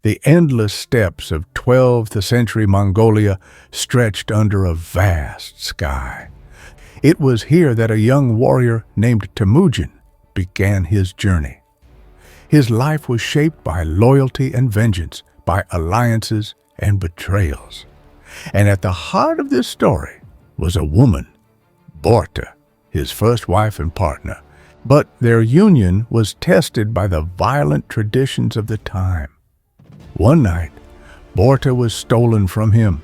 The endless steppes of 12th century Mongolia stretched under a vast sky. It was here that a young warrior named Temujin began his journey. His life was shaped by loyalty and vengeance, by alliances and betrayals. And at the heart of this story was a woman, Börte, his first wife and partner. But their union was tested by the violent traditions of the time. One night, Börte was stolen from him,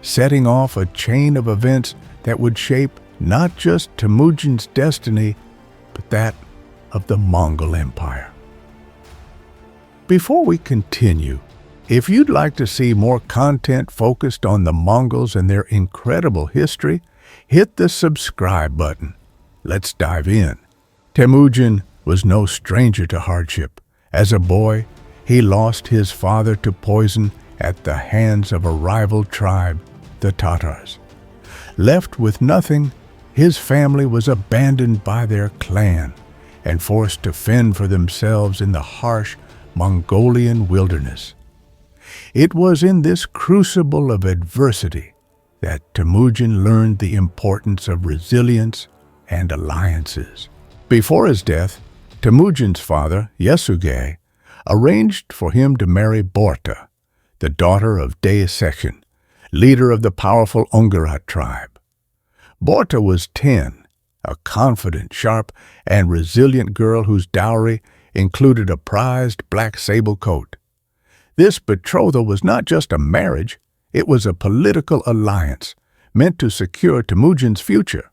setting off a chain of events that would shape not just Temujin's destiny, but that of the Mongol Empire. Before we continue, if you'd like to see more content focused on the Mongols and their incredible history, hit the subscribe button. Let's dive in. Temujin was no stranger to hardship. As a boy, he lost his father to poison at the hands of a rival tribe, the Tatars. Left with nothing, his family was abandoned by their clan and forced to fend for themselves in the harsh Mongolian wilderness. It was in this crucible of adversity that Temujin learned the importance of resilience and alliances. Before his death, Temujin's father, Yesugei, arranged for him to marry Börte, the daughter of Sechen, leader of the powerful Ungarat tribe. Börte was 10, a confident, sharp, and resilient girl whose dowry included a prized black sable coat. This betrothal was not just a marriage, it was a political alliance meant to secure Temujin's future.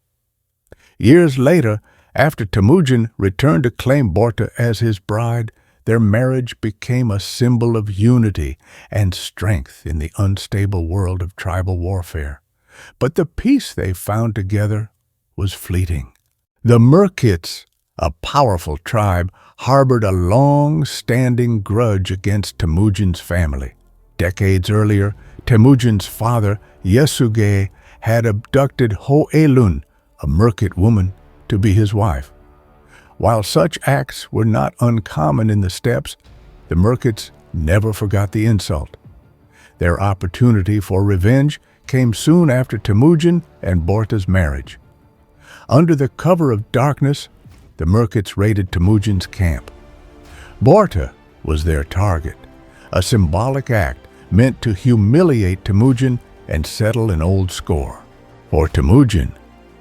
Years later, after Temujin returned to claim Börte as his bride, their marriage became a symbol of unity and strength in the unstable world of tribal warfare. But the peace they found together was fleeting. The Merkits, a powerful tribe, harbored a long-standing grudge against Temujin's family. Decades earlier, Temujin's father, Yesugei, had abducted Hoelun, a Merkit woman, to be his wife. While such acts were not uncommon in the steppes, the Merkits never forgot the insult. Their opportunity for revenge came soon after Temujin and Börte's marriage. Under the cover of darkness, the Merkits raided Temujin's camp. Börte was their target, a symbolic act meant to humiliate Temujin and settle an old score. For Temujin,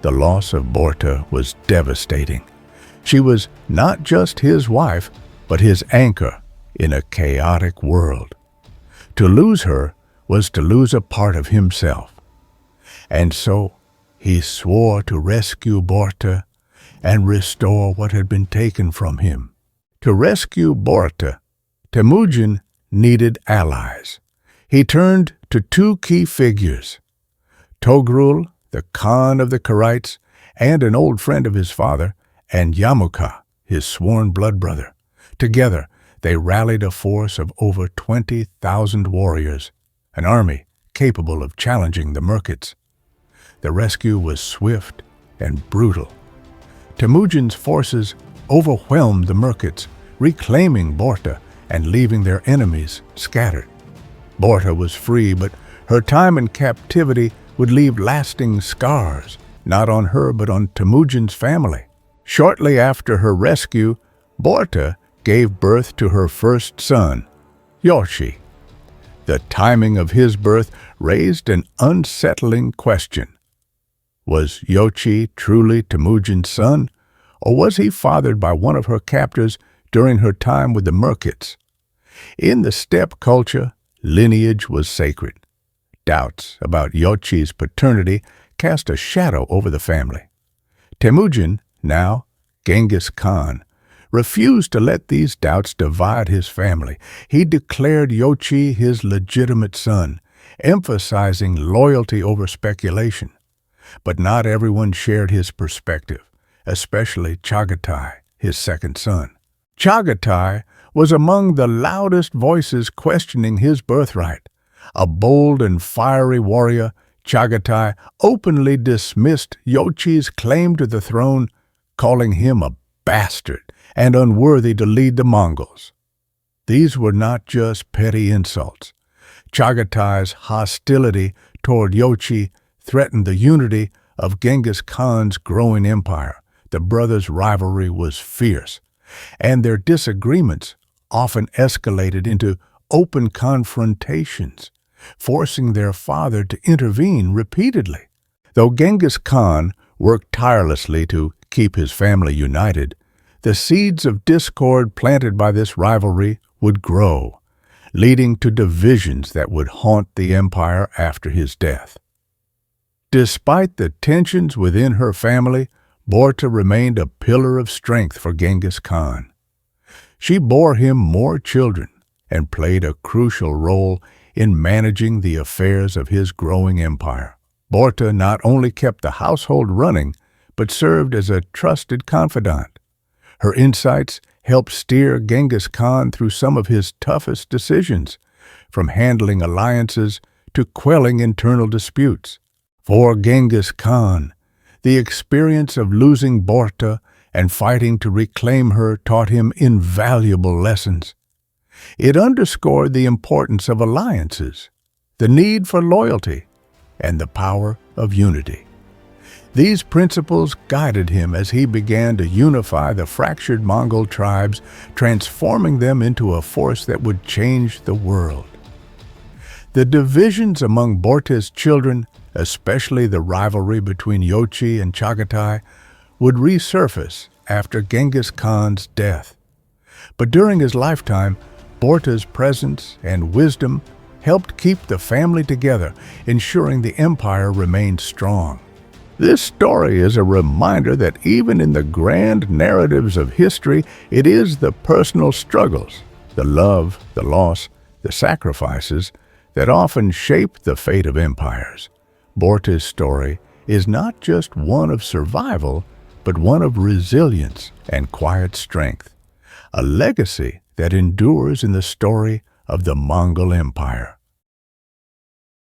the loss of Börte was devastating. She was not just his wife, but his anchor in a chaotic world. To lose her was to lose a part of himself. And so he swore to rescue Börte and restore what had been taken from him. To rescue Börte, Temujin needed allies. He turned to two key figures, Togrul, the Khan of the Karites, and an old friend of his father, and Yamuka, his sworn blood brother. Together, they rallied a force of over 20,000 warriors, an army capable of challenging the Merkits. The rescue was swift and brutal. Temujin's forces overwhelmed the Merkits, reclaiming Börte and leaving their enemies scattered. Börte was free, but her time in captivity would leave lasting scars, not on her but on Temujin's family. Shortly after her rescue, Börte gave birth to her first son, Yoshi. The timing of his birth raised an unsettling question. Was Yoshi truly Temujin's son, or was he fathered by one of her captors during her time with the Merkits? In the steppe culture, lineage was sacred. Doubts about Yoshi's paternity cast a shadow over the family. Temujin, now Genghis Khan, refused to let these doubts divide his family. He declared Yoshi his legitimate son, emphasizing loyalty over speculation. But not everyone shared his perspective, especially Chagatai, his second son. Chagatai was among the loudest voices questioning his birthright. A bold and fiery warrior, Chagatai openly dismissed Yoshi's claim to the throne, calling him a bastard and unworthy to lead the Mongols. These were not just petty insults. Chaghatay's hostility toward Yochi threatened the unity of Genghis Khan's growing empire. The brothers' rivalry was fierce, and their disagreements often escalated into open confrontations, forcing their father to intervene repeatedly. Though Genghis Khan worked tirelessly to keep his family united, the seeds of discord planted by this rivalry would grow, leading to divisions that would haunt the empire after his death. Despite the tensions within her family, Börte remained a pillar of strength for Genghis Khan. She bore him more children and played a crucial role in managing the affairs of his growing empire. Börte not only kept the household running, but served as a trusted confidant. Her insights helped steer Genghis Khan through some of his toughest decisions, from handling alliances to quelling internal disputes. For Genghis Khan, the experience of losing Börte and fighting to reclaim her taught him invaluable lessons. It underscored the importance of alliances, the need for loyalty, and the power of unity. These principles guided him as he began to unify the fractured Mongol tribes, transforming them into a force that would change the world. The divisions among Börte's children, especially the rivalry between Yochi and Chaghatai, would resurface after Genghis Khan's death. But during his lifetime, Börte's presence and wisdom helped keep the family together, ensuring the empire remained strong. This story is a reminder that even in the grand narratives of history, it is the personal struggles, the love, the loss, the sacrifices that often shape the fate of empires. Börte's story is not just one of survival, but one of resilience and quiet strength, a legacy that endures in the story of the Mongol Empire.